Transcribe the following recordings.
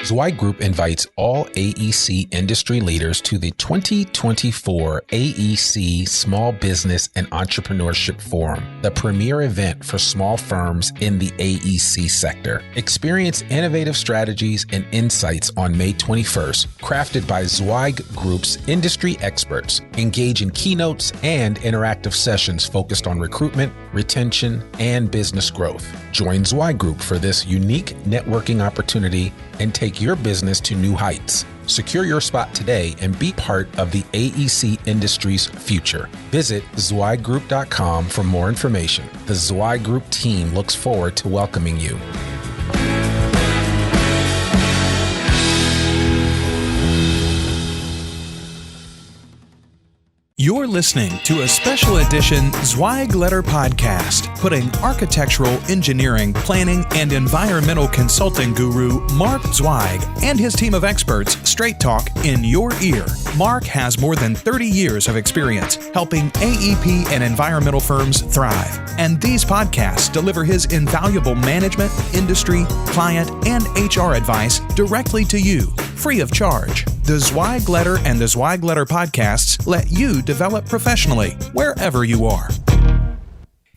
Zweig Group invites all AEC industry leaders to the 2024 AEC Small Business and Entrepreneurship Forum, the premier event for small firms in the AEC sector. Experience innovative strategies and insights on May 21st, crafted by Zweig Group's industry experts. Engage in keynotes and interactive sessions focused on recruitment, retention, and business growth. Join Zweig Group for this unique networking opportunity and take your business to new heights. Secure your spot today and be part of the AEC industry's future. Visit zweiggroup.com for more information. The Zweig Group team looks forward to welcoming you. You're listening to a special edition Zweig Letter Podcast, putting architectural, engineering, planning, and environmental consulting guru Mark Zweig and his team of experts straight talk in your ear. Mark has more than 30 years of experience helping AEP and environmental firms thrive, and these podcasts deliver his invaluable management, industry, client, and HR advice directly to you, free of charge. The Zweig Letter and the Zweig Letter Podcasts let you develop professionally wherever you are.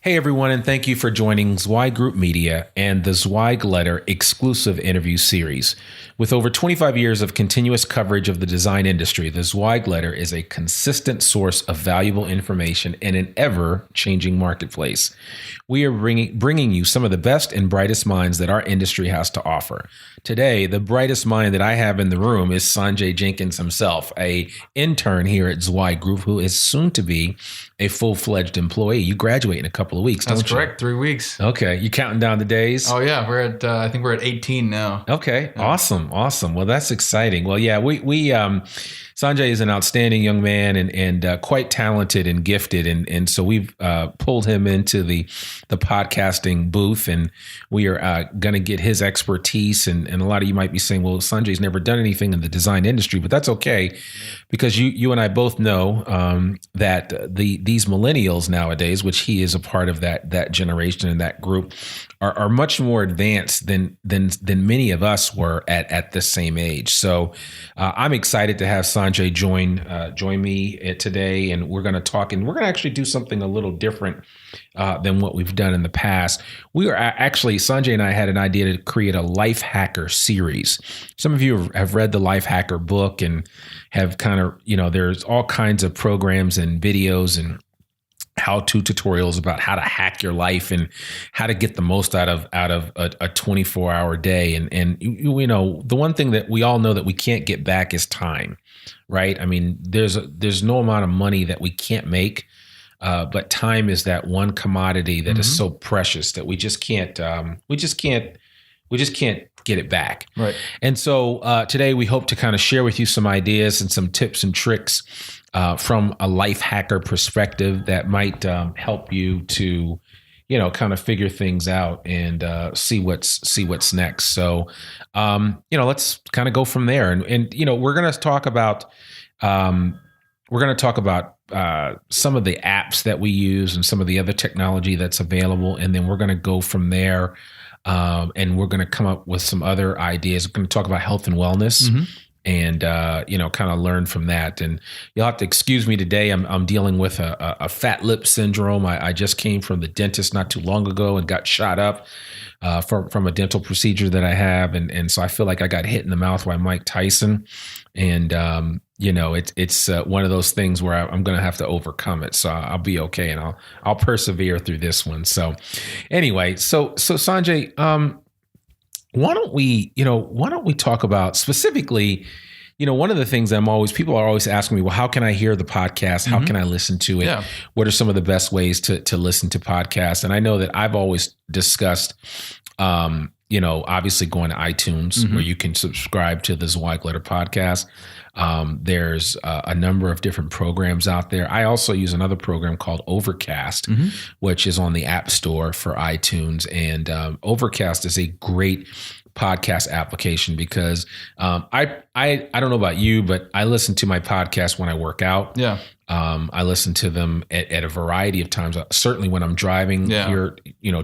Hey everyone, and thank you for joining Zweig Group Media and the Zweig Letter exclusive interview series. With over 25 years of continuous coverage of the design industry, the Zweig Letter is a consistent source of valuable information in an ever-changing marketplace. We are bringing you some of the best and brightest minds that our industry has to offer. Today, the brightest mind that I have in the room is Sanjay Jenkins himself, an intern here at Zweig Group, who is soon to be a full-fledged employee. You graduate in a couple of weeks, don't you? That's correct. 3 weeks. Okay. You counting down the days? Oh yeah. I think we're at 18 now. Okay. Yeah. Awesome. Well, that's exciting. Well, yeah, we Sanjay is an outstanding young man and quite talented and gifted. And so we've pulled him into the podcasting booth, and we are going to get his expertise. And a lot of you might be saying, well, Sanjay's never done anything in the design industry, but that's okay, because you and I both know that these millennials nowadays, which he is a part of that generation and that group, are much more advanced than many of us were at the same age. So I'm excited to have Sanjay join me today, and we're going to talk, and we're going to actually do something a little different than what we've done in the past. We are actually, Sanjay and I had an idea to create a Lifehacker series. Some of you have read the Lifehacker book and have kind of, there's all kinds of programs and videos and how-to tutorials about how to hack your life and how to get the most out of a 24-hour day. And the one thing that we all know that we can't get back is time, right? I mean, there's no amount of money that we can't make, but time is that one commodity that is so precious that we just can't get it back. Right. And so today we hope to kind of share with you some ideas and some tips and tricks from a life hacker perspective that might help you to, kind of figure things out and see what's next. So, let's kind of go from there. And we're going to talk about some of the apps that we use and some of the other technology that's available, and then we're going to go from there. And we're going to come up with some other ideas. We're going to talk about health and wellness. And, kind of learn from that. And you'll have to excuse me today. I'm dealing with a fat lip syndrome. I just came from the dentist not too long ago and got shot up from a dental procedure that I have. And so I feel like I got hit in the mouth by Mike Tyson. And, it's one of those things where I'm going to have to overcome it. So I'll be okay. And I'll persevere through this one. So anyway, so Sanjay, why don't we talk about specifically, one of the things people are always asking me, well, how can I hear the podcast? How can I listen to it? Yeah. What are some of the best ways to listen to podcasts? And I know that I've always discussed, obviously going to iTunes where you can subscribe to the Zweig Letter Podcast. There's a number of different programs out there. I also use another program called Overcast, which is on the App Store for iTunes. And Overcast is a great podcast application because I don't know about you, but I listen to my podcast when I work out. Yeah. I listen to them at a variety of times. Certainly when I'm driving here,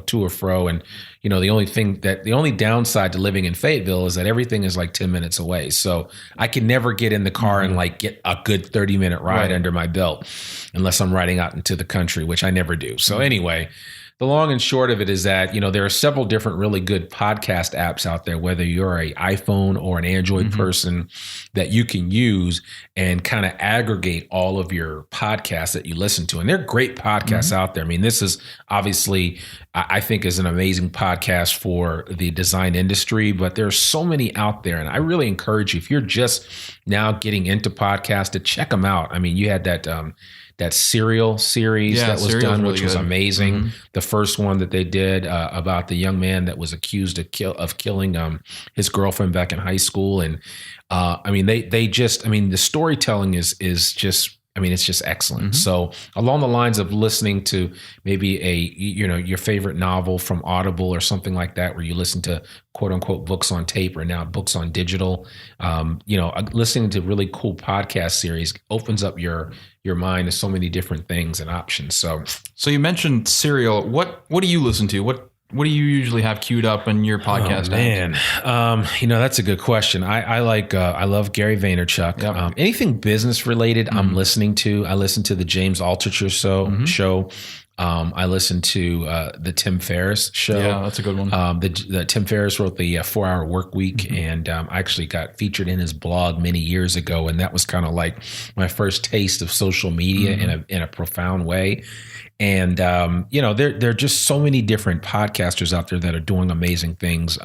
to or fro. And, the only downside to living in Fayetteville is that everything is like 10 minutes away. So I can never get in the car and like get a good 30-minute ride under my belt unless I'm riding out into the country, which I never do. So anyway, the long and short of it is that, there are several different really good podcast apps out there, whether you're an iPhone or an Android person, that you can use and kind of aggregate all of your podcasts that you listen to. And they're great podcasts out there. I mean, this is obviously, I think, is an amazing podcast for the design industry, but there's so many out there. And I really encourage you, if you're just now getting into podcasts, to check them out. I mean, you had that Serial series that was done, which was amazing. The first one that they did about the young man that was accused of killing his girlfriend back in high school. And the storytelling is just, it's just excellent. So along the lines of listening to maybe your favorite novel from Audible or something like that, where you listen to quote unquote books on tape or now books on digital, listening to really cool podcast series opens up your mind to so many different things and options. So you mentioned Serial. What do you listen to? What do you usually have queued up in your podcast? Oh, man, that's a good question. I love Gary Vaynerchuk. Yep. Anything business related, I'm listening to. I listen to the James Altucher show. I listen to the Tim Ferriss show. Yeah, that's a good one. The Tim Ferriss wrote the 4-Hour Work Week, and I actually got featured in his blog many years ago, and that was kind of like my first taste of social media in a profound way. And, there are just so many different podcasters out there that are doing amazing things.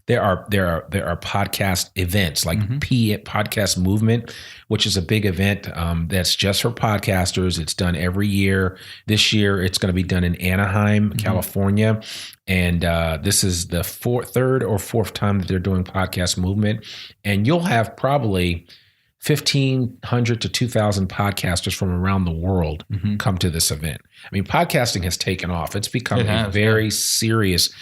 There are podcast events like Podcast Movement, which is a big event that's just for podcasters. It's done every year. This year, it's going to be done in Anaheim, California. And this is the third or fourth time that they're doing Podcast Movement. And you'll have probably 1,500 to 2,000 podcasters from around the world come to this event. I mean, podcasting has taken off. It's become a very serious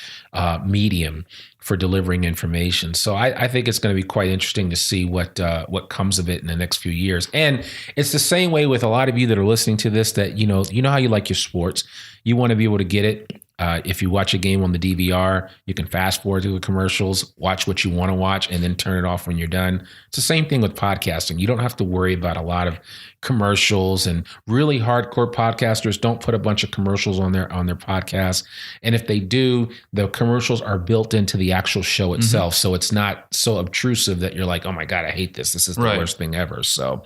medium for delivering information. So I think it's going to be quite interesting to see what comes of it in the next few years. And it's the same way with a lot of you that are listening to this, that, you know how you like your sports. You want to be able to get it. If you watch a game on the DVR, you can fast forward to the commercials, watch what you want to watch, and then turn it off when you're done. It's the same thing with podcasting. You don't have to worry about a lot of commercials, and really hardcore podcasters don't put a bunch of commercials on their podcasts. And if they do, the commercials are built into the actual show itself. So it's not so obtrusive that you're like, oh my God, I hate this. This is the worst thing ever. So,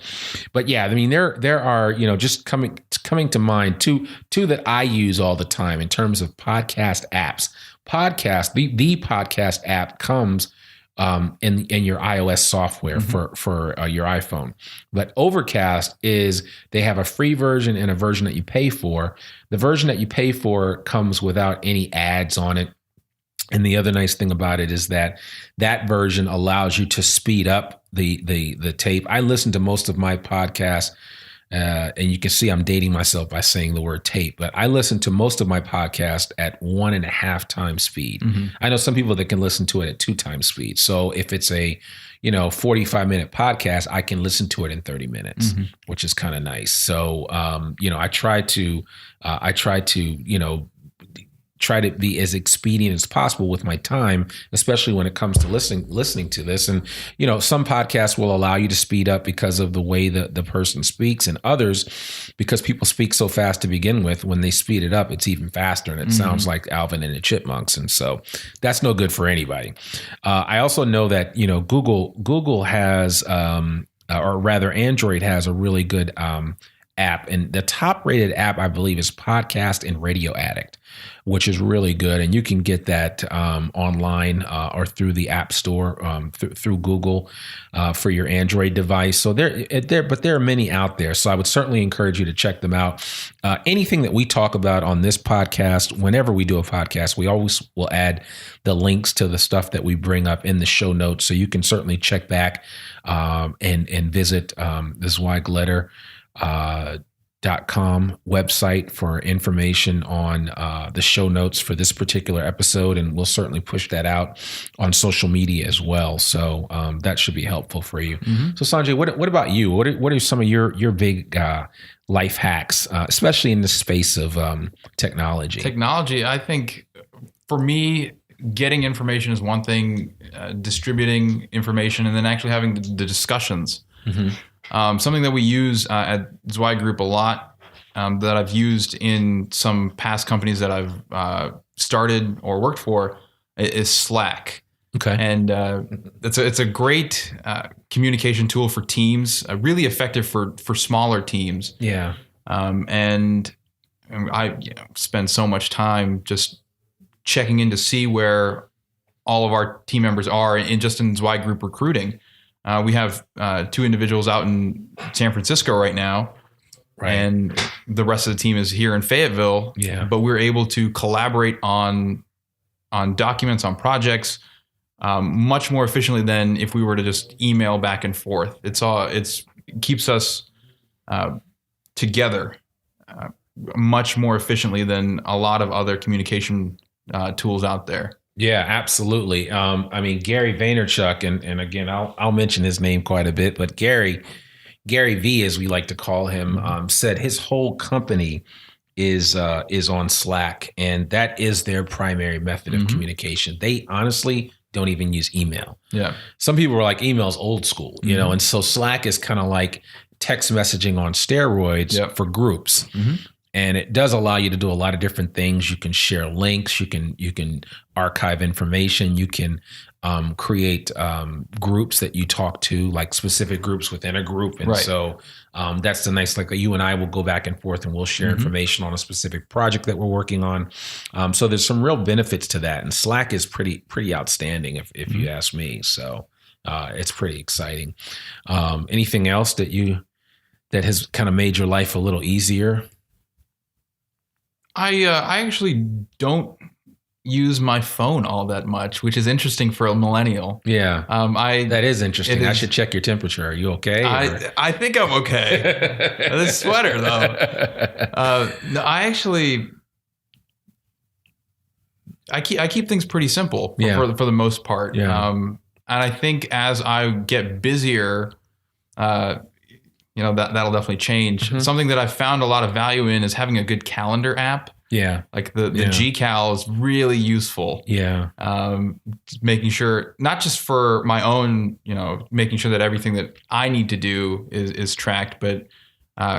but yeah, I mean, there are, just coming to mind two that I use all the time in terms of podcast apps. The podcast app comes in your iOS software for your iPhone. But Overcast they have a free version and a version that you pay for. The version that you pay for comes without any ads on it. And the other nice thing about it is that version allows you to speed up the tape. I listen to most of my podcasts, and you can see I'm dating myself by saying the word tape, but I listen to most of my podcast at 1.5 times speed. I know some people that can listen to it at 2 times speed. So if it's a 45-minute podcast, I can listen to it in 30 minutes, which is kind of nice. So I try to try to be as expedient as possible with my time, especially when it comes to listening to this. And, some podcasts will allow you to speed up because of the way the person speaks, and others, because people speak so fast to begin with, when they speed it up, it's even faster, and it sounds like Alvin and the Chipmunks. And so that's no good for anybody. I also know that, Google has, or rather Android has a really good app, and the top rated app, I believe, is Podcast and Radio Addict, which is really good. And you can get that online or through the App Store, through Google for your Android device. So but there are many out there. So I would certainly encourage you to check them out. Anything that we talk about on this podcast, whenever we do a podcast, we always will add the links to the stuff that we bring up in the show notes. So you can certainly check back and visit the Zweig Letter .com website for information on the show notes for this particular episode, and we'll certainly push that out on social media as well. So that should be helpful for you. So Sanjay, what about you? What are some of your big life hacks, especially in the space of technology? Technology, I think for me, getting information is one thing, distributing information, and then actually having the discussions. Something that we use at Zweig Group a lot, that I've used in some past companies that I've started or worked for, is Slack. Okay. And it's a great communication tool for teams, really effective for smaller teams. Yeah. And I spend so much time just checking in to see where all of our team members are in Zweig Group recruiting. We have 2 individuals out in San Francisco right now, and the rest of the team is here in Fayetteville. Yeah. But we're able to collaborate on documents, on projects, much more efficiently than if we were to just email back and forth. It keeps us together much more efficiently than a lot of other communication tools out there. Yeah, absolutely. I mean, Gary Vaynerchuk, and again, I'll mention his name quite a bit, but Gary V, as we like to call him, said his whole company is on Slack, and that is their primary method of communication. They honestly don't even use email. Yeah. Some people were like, email's old school, and so Slack is kind of like text messaging on steroids for groups. And it does allow you to do a lot of different things. You can share links. You can archive information. You can create groups that you talk to, like specific groups within a group. And so that's the nice, like you and I will go back and forth and we'll share information on a specific project that we're working on. So there's some real benefits to that. And Slack is pretty outstanding if you ask me. So it's pretty exciting. Anything else that has kind of made your life a little easier? I actually don't use my phone all that much, which is interesting for a millennial. Yeah. That is interesting. I should check your temperature. Are you okay? I think I'm okay. This sweater though. No, I keep things pretty simple for the most part. Yeah. And I think as I get busier, that'll definitely change. Something that I've found a lot of value in is having a good calendar app. Yeah. Like the GCal is really useful. Yeah. Making sure, not just for my own, making sure that everything that I need to do is tracked, but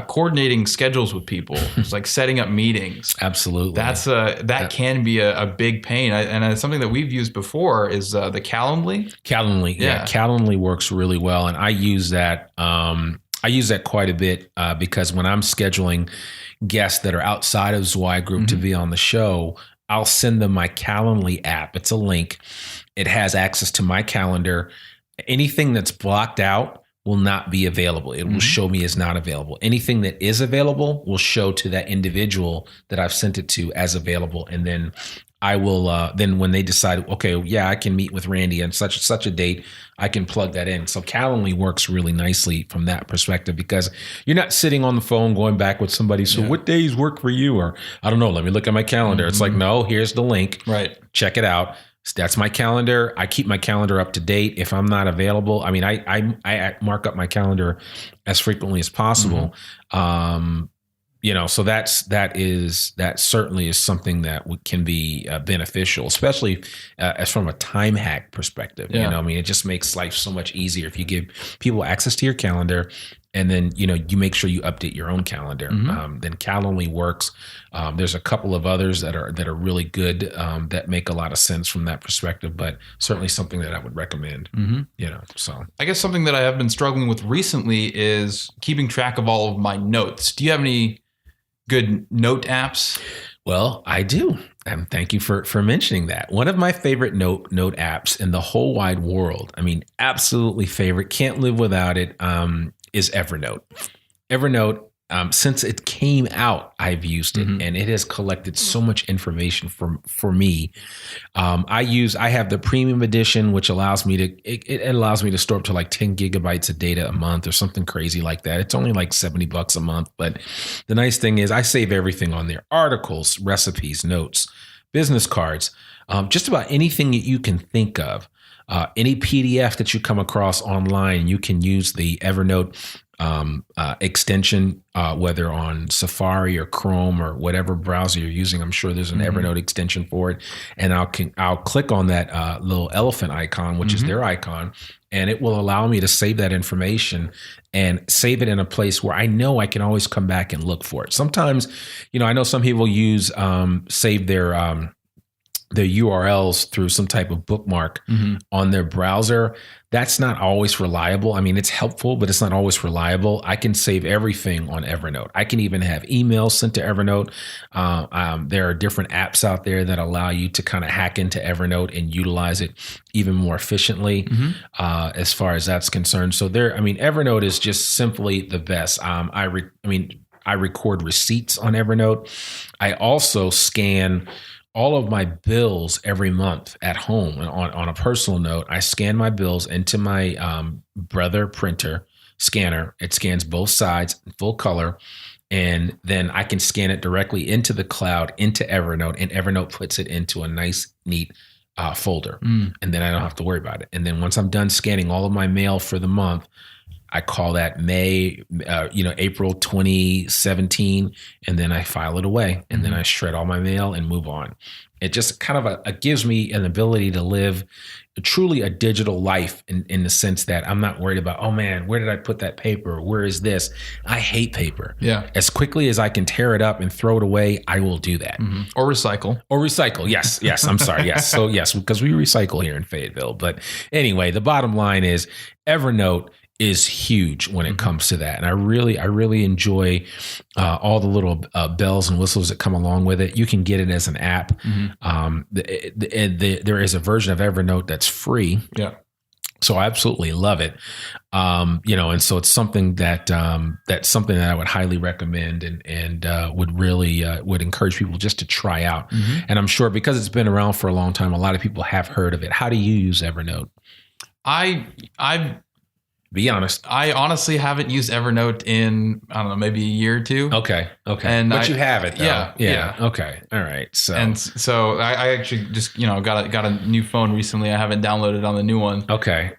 coordinating schedules with people. It's like setting up meetings. Absolutely. That can be a big pain. And it's something that we've used before is the Calendly. Calendly. Yeah. Calendly works really well. And I use that. I use that quite a bit because when I'm scheduling guests that are outside of Zweig Group to be on the show, I'll send them my Calendly app. It's a link. It has access to my calendar. Anything that's blocked out will not be available. It will show me as not available. Anything that is available will show to that individual that I've sent it to as available. And then I will, then when they decide, okay, yeah, I can meet with Randy on such a date, I can plug that in. So Calendly works really nicely from that perspective because you're not sitting on the phone going back with somebody. So what days work for you? Or I don't know, let me look at my calendar. It's like, no, here's the link. Right. Check it out. That's my calendar. I keep my calendar up to date. If I'm not available, I mean, I mark up my calendar as frequently as possible. So that certainly is something that can be beneficial, especially as from a time hack perspective. Yeah. I mean, it just makes life so much easier if you give people access to your calendar, and then you make sure you update your own calendar. Then Calendly works. There's a couple of others that are really good that make a lot of sense from that perspective, but certainly something that I would recommend. So I guess something that I have been struggling with recently is keeping track of all of my notes. Do you have any good note apps? Well, I do. And thank you for mentioning that. One of my favorite note apps in the whole wide world, I mean, absolutely favorite, can't live without it, is Evernote. Evernote, since it came out, I've used it, and it has collected so much information for me. I have the premium edition, which allows me to store up to like 10 gigabytes of data a month or something crazy like that. It's only like $70 a month. But the nice thing is I save everything on there: articles, recipes, notes, business cards, just about anything that you can think of. Any PDF that you come across online, you can use the Evernote extension, whether on Safari or Chrome or whatever browser you're using. I'm sure there's an Evernote extension for it. And I'll click on that little elephant icon, which is their icon, and it will allow me to save that information and save it in a place where I know I can always come back and look for it. Sometimes, I know some people save their URLs through some type of bookmark on their browser. That's not always reliable. I mean, it's helpful, but it's not always reliable. I can save everything on Evernote. I can even have emails sent to Evernote. There are different apps out there that allow you to kind of hack into Evernote and utilize it even more efficiently as far as that's concerned. So Evernote is just simply the best. I record receipts on Evernote. I also scan all of my bills every month at home. On a personal note, I scan my bills into my Brother printer scanner. It scans both sides in full color. And then I can scan it directly into the cloud, into Evernote, and Evernote puts it into a nice, neat folder. And then I don't have to worry about it. And then once I'm done scanning all of my mail for the month, I call that April 2017, and then I file it away, and then I shred all my mail and move on. It just kind of it gives me an ability to live truly a digital life in the sense that I'm not worried about, oh man, where did I put that paper? Where is this? I hate paper. Yeah. As quickly as I can tear it up and throw it away, I will do that. Or recycle. Yes. I'm sorry. Yes. So yes, because we recycle here in Fayetteville. But anyway, the bottom line is Evernote is huge when it comes to that. And I really enjoy all the little bells and whistles that come along with it. You can get it as an app. There is a version of Evernote that's free. Yeah. So I absolutely love it. And so it's something that's something that I would highly recommend and would really would encourage people just to try out. And I'm sure because it's been around for a long time, a lot of people have heard of it. How do you use Evernote? Be honest. I honestly haven't used Evernote in, I don't know, maybe a year or two. Okay. But you have it though. Yeah. Okay. All right. So I actually just, got a new phone recently. I haven't downloaded on the new one. Okay.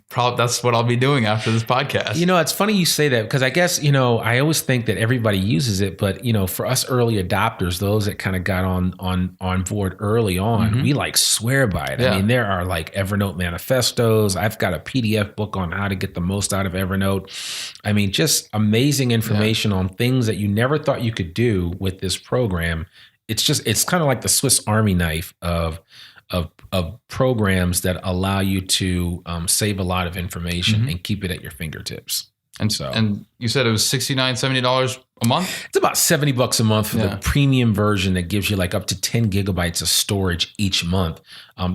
Probably that's what I'll be doing after this podcast. It's funny you say that because I guess, I always think that everybody uses it, but for us early adopters, those that kind of got on board early on, we swear by it. Yeah. I mean, there are Evernote manifestos. I've got a PDF book on how to get the most out of Evernote. I mean, just amazing information on things that you never thought you could do with this program. It's kind of like the Swiss Army knife of programs that allow you to save a lot of information and keep it at your fingertips. And you said it was $69, $70 a month? It's about $70 a month for the premium version that gives you up to 10 gigabytes of storage each month.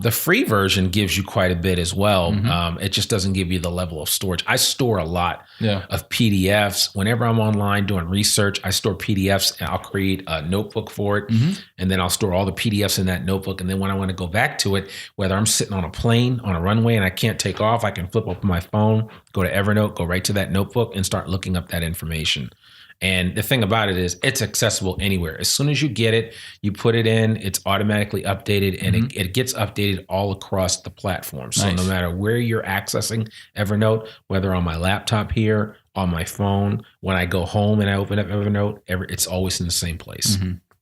The free version gives you quite a bit as well. It just doesn't give you the level of storage. I store a lot of PDFs. Whenever I'm online doing research, I store PDFs and I'll create a notebook for it. And then I'll store all the PDFs in that notebook. And then when I want to go back to it, whether I'm sitting on a plane, on a runway, and I can't take off, I can flip open my phone, go to Evernote, go right to that notebook and start looking up that information. And the thing about it is it's accessible anywhere. As soon as you get it, you put it in, it's automatically updated and it gets updated all across the platform. So no matter where you're accessing Evernote, whether on my laptop here, on my phone, when I go home and I open up Evernote, it's always in the same place.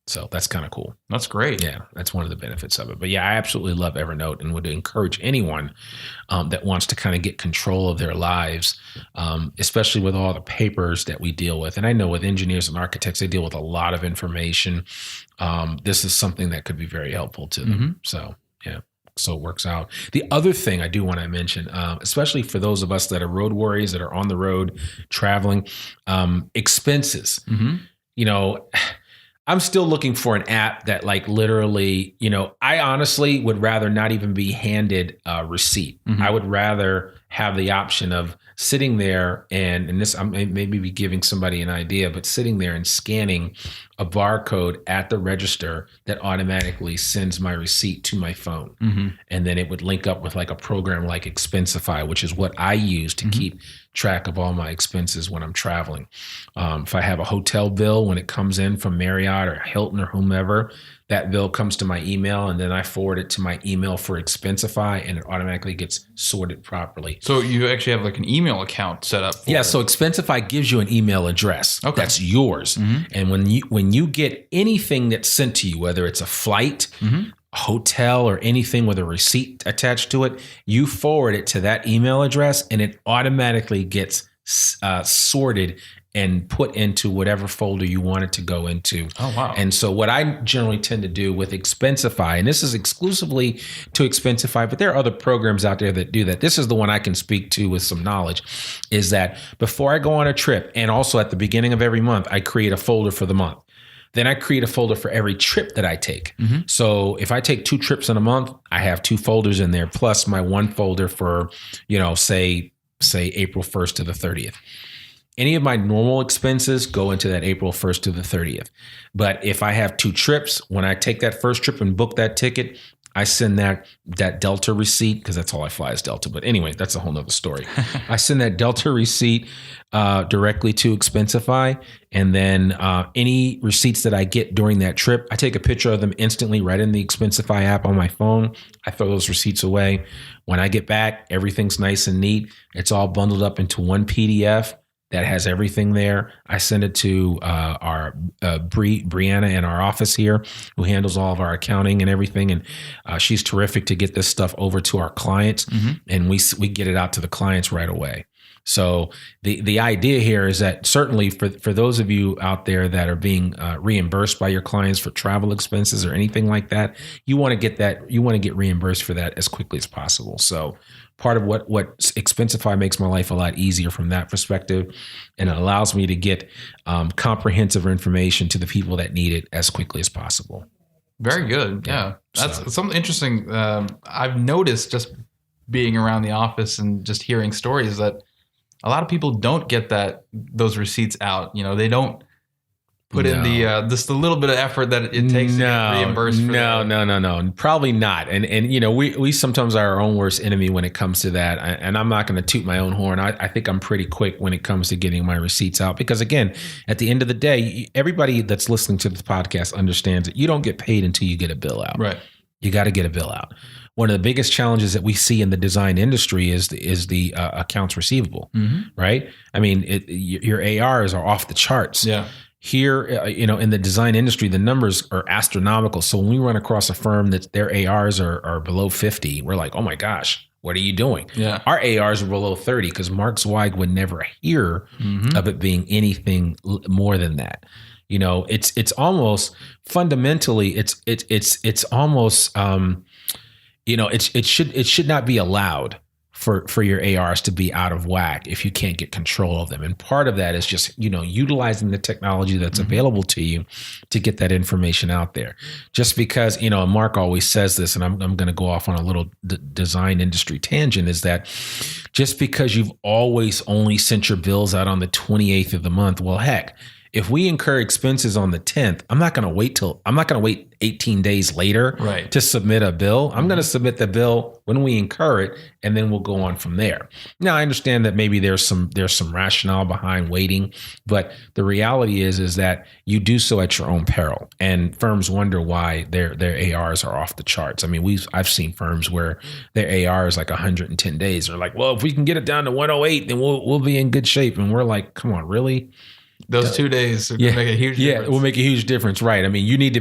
So that's kind of cool. That's great. Yeah, that's one of the benefits of it. But yeah, I absolutely love Evernote and would encourage anyone that wants to kind of get control of their lives, especially with all the papers that we deal with. And I know with engineers and architects, they deal with a lot of information. This is something that could be very helpful to them. So yeah. So it works out. The other thing I do want to mention, especially for those of us that are road warriors that are on the road traveling, expenses. I'm still looking for an app that literally, I honestly would rather not even be handed a receipt. I would rather have the option of sitting there and this, I may be giving somebody an idea, but sitting there and scanning a barcode at the register that automatically sends my receipt to my phone. And then it would link up with a program like Expensify, which is what I use to keep track of all my expenses when I'm traveling. If I have a hotel bill, when it comes in from Marriott or Hilton or whomever, that bill comes to my email, and then I forward it to my email for Expensify, and it automatically gets sorted properly. So you actually have like an email account set up. So Expensify gives you an email address that's yours. And when you get anything that's sent to you, whether it's a flight, a hotel, or anything with a receipt attached to it, you forward it to that email address, and it automatically gets sorted and put into whatever folder you want it to go into. Oh, wow. And so what I generally tend to do with Expensify, and this is exclusively to Expensify, but there are other programs out there that do that. This is the one I can speak to with some knowledge, is that before I go on a trip, and also at the beginning of every month, I create a folder for the month. Then I create a folder for every trip that I take. So if I take 2 trips in a month, I have 2 folders in there, plus my one folder for, say April 1st to the 30th. Any of my normal expenses go into that April 1st to the 30th. But if I have 2 trips, when I take that first trip and book that ticket, I send that Delta receipt, because that's all I fly is Delta. But anyway, that's a whole nother story. I send that Delta receipt directly to Expensify. And then any receipts that I get during that trip, I take a picture of them instantly right in the Expensify app on my phone. I throw those receipts away. When I get back, everything's nice and neat. It's all bundled up into one PDF that has everything there. I send it to our Brianna in our office here, who handles all of our accounting and everything. And she's terrific to get this stuff over to our clients, and we get it out to the clients right away. So the idea here is that certainly for those of you out there that are being reimbursed by your clients for travel expenses or anything like that, you want to get reimbursed for that as quickly as possible. So part of what Expensify makes my life a lot easier from that perspective, and it allows me to get comprehensive information to the people that need it as quickly as possible. Very good. Yeah. That's something interesting. I've noticed just being around the office and just hearing stories that a lot of people don't get those receipts out. They don't put in the just a little bit of effort that it takes to get reimbursed for that. No. Probably not. And we sometimes are our own worst enemy when it comes to that. And I'm not going to toot my own horn. I think I'm pretty quick when it comes to getting my receipts out, because again, at the end of the day, everybody that's listening to this podcast understands that you don't get paid until you get a bill out. Right. You got to get a bill out. One of the biggest challenges that we see in the design industry is the accounts receivable, right? I mean, your ARs are off the charts. Yeah. Here, in the design industry, the numbers are astronomical. So when we run across a firm that their ARs are below 50, we're like, oh my gosh, what are you doing? Yeah. Our ARs are below 30 because Mark Zweig would never hear of it being anything more than that. It's almost fundamentally, it's almost, it should not be allowed for your ARs to be out of whack if you can't get control of them. And part of that is just, utilizing the technology that's available to you to get that information out there. Just because, Mark always says this, and I'm going to go off on a little design industry tangent, is that just because you've always only sent your bills out on the 28th of the month, well, heck, if we incur expenses on the 10th, I'm not going to wait 18 days later to submit a bill. I'm going to submit the bill when we incur it, and then we'll go on from there. Now, I understand that maybe there's some rationale behind waiting, but the reality is that you do so at your own peril, and firms wonder why their ARs are off the charts. I mean, I've seen firms where their AR is like 110 days. They're like, well, if we can get it down to 108, then we'll be in good shape. And we're like, come on, really? Those 2 days make a huge difference. Yeah, it will make a huge difference, right? I mean, you need to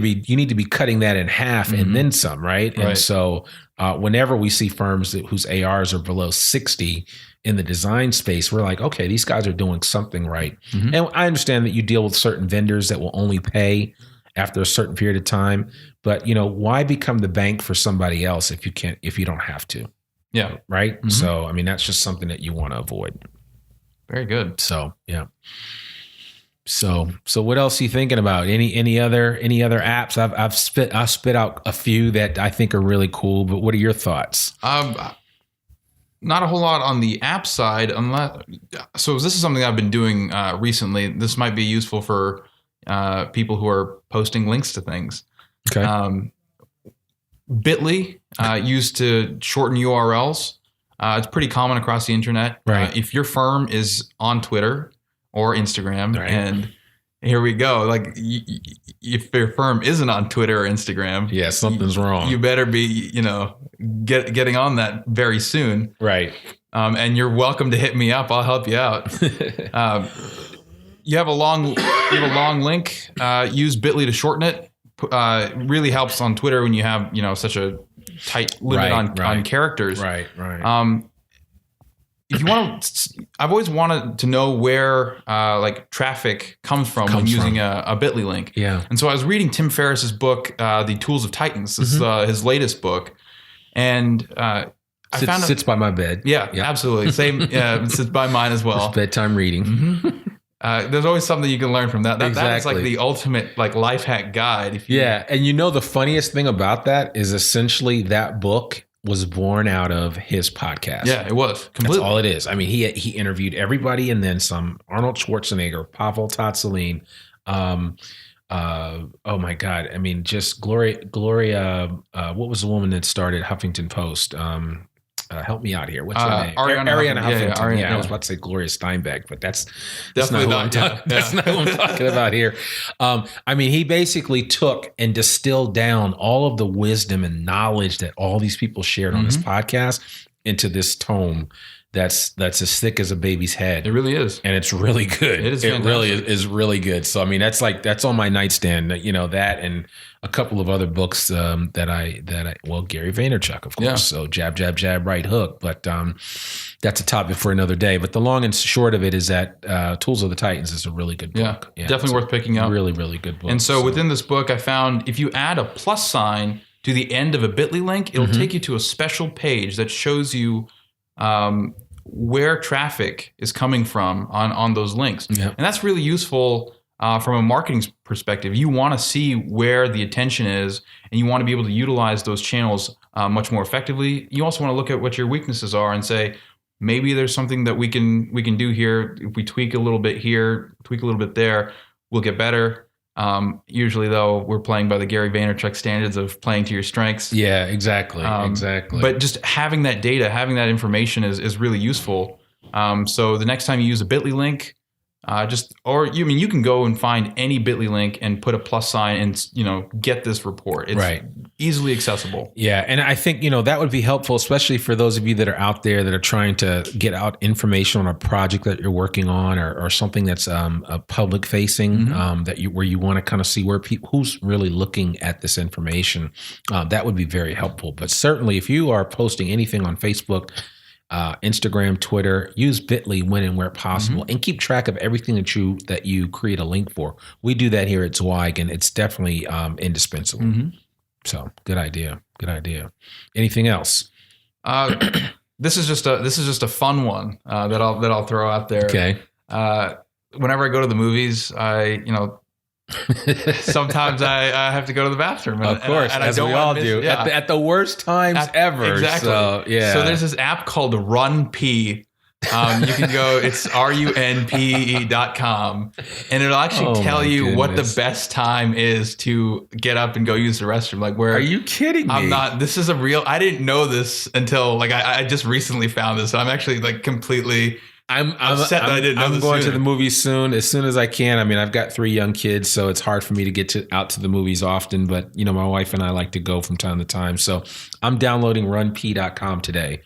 be cutting that in half and then some, right? And so whenever we see firms whose ARs are below 60 in the design space, we're like, okay, these guys are doing something right. And I understand that you deal with certain vendors that will only pay after a certain period of time, but why become the bank for somebody else if you don't have to? Yeah. Right. So, I mean, that's just something that you want to avoid. Very good. So, yeah. So what else are you thinking about? Any other apps? I've spit out a few that I think are really cool, but what are your thoughts? Not a whole lot on the app side, so this is something I've been doing recently. This might be useful for people who are posting links to things. Okay. Bitly used to shorten URLs. It's pretty common across the internet. Right. If your firm is on Twitter or Instagram, and here we go. Like, if your firm isn't on Twitter or Instagram, yeah, something's wrong. You better be, getting on that very soon. Right. And you're welcome to hit me up. I'll help you out. You have a long link. Use Bitly to shorten it. Really helps on Twitter when you have, such a tight limit on characters. Right. If you want to, I've always wanted to know where traffic comes from when using a Bitly link. Yeah. And so I was reading Tim Ferriss's book, The Tools of Titans. This is his latest book, and sits by my bed. Yeah, absolutely. Same. Sits by mine as well. It's bedtime reading. There's always something you can learn from that. That is Exactly. like the ultimate life hack guide. And the funniest thing about that is essentially that book was born out of his podcast. Yeah, it was. Completely. That's all it is. I mean, he interviewed everybody and then some. Arnold Schwarzenegger, Pavel Tsatsouline. Oh my God. I mean, just Gloria. What was the woman that started Huffington Post? Help me out here. What's her name? Ariana Huffington. Yeah, I was about to say Gloria Steinbeck, but that's not who I'm talking about here. I mean, he basically took and distilled down all of the wisdom and knowledge that all these people shared on this podcast into this tome that's as thick as a baby's head. It really is. And it's really good. It really is really good. So, I mean, that's on my nightstand, that and a couple of other books that Gary Vaynerchuk, of course. Yeah. So jab, jab, jab, right hook. But that's a topic for another day. But the long and short of it is that Tools of the Titans is a really good book. Yeah, definitely worth picking up. Really, really good book. And so within this book, I found if you add a plus sign to the end of a Bitly link, it'll take you to a special page that shows you where traffic is coming from on those links. Yep. And that's really useful from a marketing perspective. You want to see where the attention is, and you want to be able to utilize those channels much more effectively. You also want to look at what your weaknesses are and say, maybe there's something that we can do here. If we tweak a little bit here, tweak a little bit there, we'll get better. Usually though, we're playing by the Gary Vaynerchuk standards of playing to your strengths. Yeah, exactly. But just having that data, having that information is really useful. So the next time you use a Bitly link, you can go and find any Bitly link and put a plus sign and, get this report. It's easily accessible. Yeah. And I think, that would be helpful, especially for those of you that are out there that are trying to get out information on a project that you're working on or something that's a public facing, where you want to kind of see who's really looking at this information. That would be very helpful. But certainly if you are posting anything on Facebook, Instagram, Twitter, use Bitly when and where possible, and keep track of everything that you create a link for. We do that here at Zweig, and it's definitely indispensable. So good idea. Anything else? This is just a fun one that I'll throw out there. Okay. Whenever I go to the movies, sometimes I have to go to the bathroom. Of course, as we all do. Yeah. At the worst times ever. Exactly. So, yeah. So there's this app called Run Pee. You can go, it's runpee.com, and it'll actually tell you what the best time is to get up and go use the restroom. Like, where are you kidding me? I'm not. This is I didn't know this until I just recently found this. So I'm actually completely. I'm upset that I didn't know this. I'm going to the movies soon, as soon as I can. I mean, I've got 3 young kids, so it's hard for me to get out to the movies often. But my wife and I like to go from time to time. So I'm downloading runpee.com today.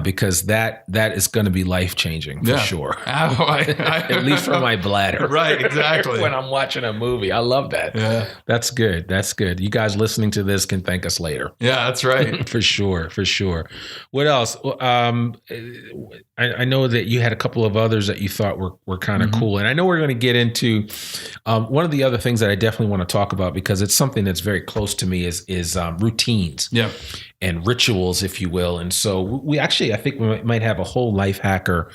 Because that is going to be life-changing for sure. At least for my bladder. Right, exactly. When I'm watching a movie. I love that. Yeah. That's good. You guys listening to this can thank us later. Yeah, that's right. For sure. What else? I know that you had a couple of others that you thought were kind of cool. And I know we're going to get into one of the other things that I definitely want to talk about, because it's something that's very close to me, is routines. Yeah. And rituals, if you will. And so I think we might have a whole life hacker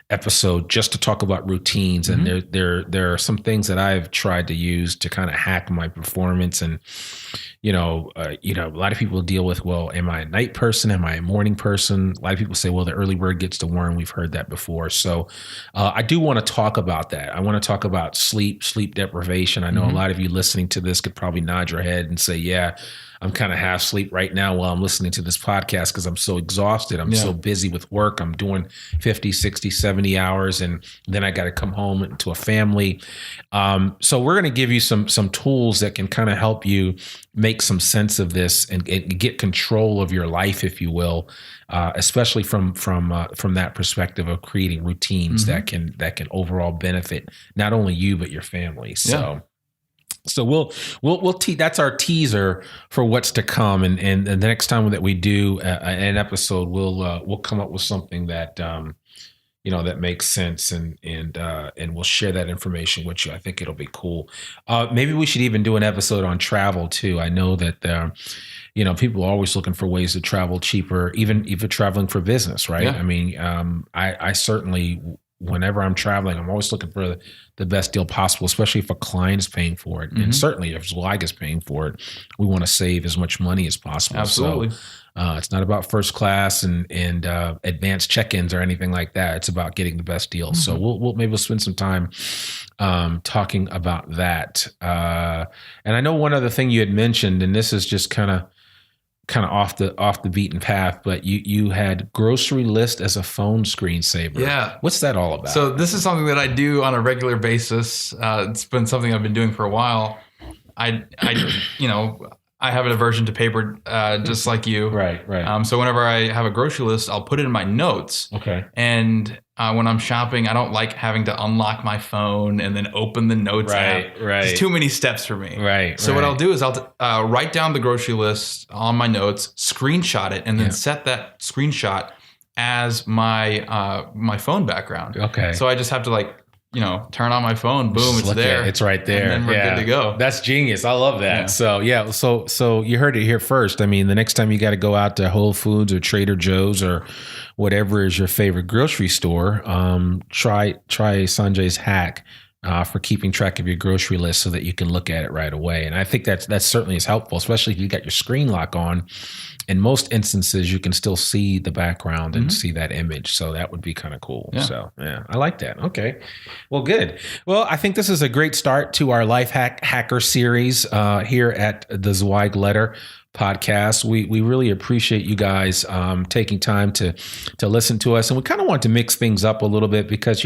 episode just to talk about routines. And there are some things that I've tried to use to kind of hack my performance. And, a lot of people deal with, well, am I a night person? Am I a morning person? A lot of people say, well, the early bird gets the worm. We've heard that before. So I do want to talk about that. I want to talk about sleep deprivation. I know a lot of you listening to this could probably nod your head and say, yeah, I'm kind of half asleep right now while I'm listening to this podcast because I'm so exhausted. I'm so busy with work. I'm doing 50, 60, 70 70 hours, and then I got to come home to a family. So we're going to give you some tools that can kind of help you make some sense of this and get control of your life, if you will, especially from that perspective of creating routines that can overall benefit not only you but your family. So we'll that's our teaser for what's to come, and the next time that we do an episode, we'll come up with something that that makes sense, and we'll share that information with you. I think it'll be cool. Maybe we should even do an episode on travel too. I know that people are always looking for ways to travel cheaper, even if you're traveling for business, right? Yeah. I mean, I certainly, whenever I'm traveling, I'm always looking for the best deal possible, especially if a client is paying for it. And certainly if Zweig is paying for it, we want to save as much money as possible. Absolutely. So it's not about first class and advanced check-ins or anything like that. It's about getting the best deal. So we'll spend some time talking about that. And I know one other thing you had mentioned, and this is just kind of off the beaten path, but you had grocery list as a phone screensaver. Yeah. What's that all about? So this is something that I do on a regular basis. It's been something I've been doing for a while. I have an aversion to paper, just like you. Right. So whenever I have a grocery list, I'll put it in my notes. Okay. And when I'm shopping, I don't like having to unlock my phone and then open the notes app. Right. It's too many steps for me. Right. So what I'll do is I'll write down the grocery list on my notes, screenshot it, and then set that screenshot as my phone background. Okay. So I just have to turn on my phone, boom, it's there. It's right there. And then we're good to go. That's genius. I love that. Yeah. So you heard it here first. I mean, the next time you got to go out to Whole Foods or Trader Joe's or whatever is your favorite grocery store, try Sanjay's hack for keeping track of your grocery list so that you can look at it right away. And I think that certainly is helpful, especially if you got your screen lock on. In most instances, you can still see the background and see that image. So that would be kind of cool. Yeah. So I like that. Okay. Well, good. Well, I think this is a great start to our Life Hacker series here at the Zweig Letter Podcast. We really appreciate you guys taking time to listen to us. And we kind of want to mix things up a little bit because,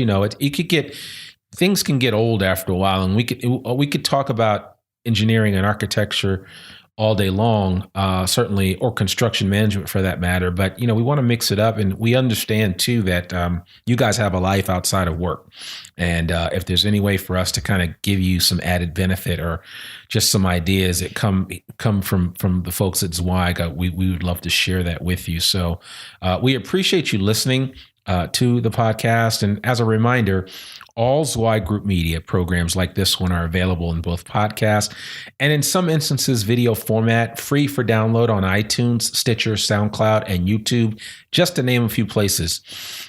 things can get old after a while, and we could talk about engineering and architecture all day long, certainly, or construction management for that matter. But, we want to mix it up, and we understand too that you guys have a life outside of work. And if there's any way for us to kind of give you some added benefit or just some ideas that come from the folks at Zweig, we would love to share that with you. So we appreciate you listening to the podcast. And as a reminder, all Zweig Group Media programs like this one are available in both podcasts and in some instances video format, free for download on iTunes, Stitcher, SoundCloud, and YouTube, just to name a few places.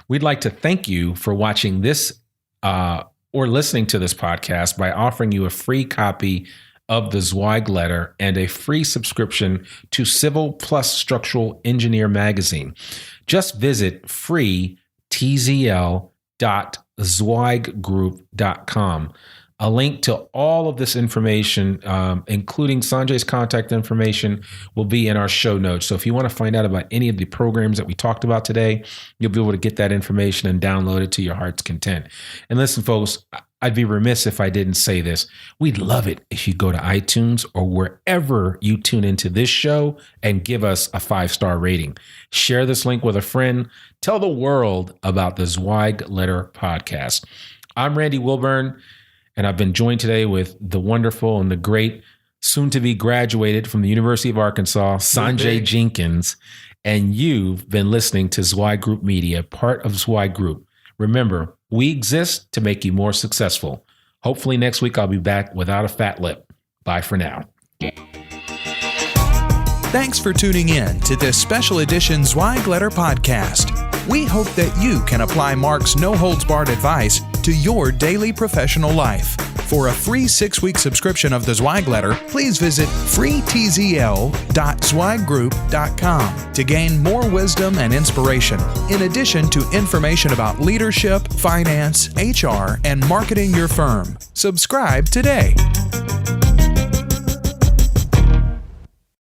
We'd like to thank you for watching this or listening to this podcast by offering you a free copy of the Zweig Letter and a free subscription to Civil Plus Structural Engineer magazine. Just visit free.tzl.zweiggroup.com. A link to all of this information, including Sanjay's contact information, will be in our show notes. So if you want to find out about any of the programs that we talked about today, you'll be able to get that information and download it to your heart's content. And listen, folks, I'd be remiss if I didn't say this. We'd love it if you go to iTunes or wherever you tune into this show and give us a 5-star rating. Share this link with a friend. Tell the world about the Zweig Letter Podcast. I'm Randy Wilburn, and I've been joined today with the wonderful and the great, soon-to-be graduated from the University of Arkansas, Sanjay Jenkins. And you've been listening to Zweig Group Media, part of Zweig Group. Remember, we exist to make you more successful. Hopefully next week I'll be back without a fat lip. Bye for now. Thanks for tuning in to this special edition Zweig Letter Podcast. We hope that you can apply Mark's no-holds-barred advice to your daily professional life. For a free 6-week subscription of the Zweig Letter, please visit freetzl.zweiggroup.com to gain more wisdom and inspiration, in addition to information about leadership, finance, HR, and marketing your firm. Subscribe today.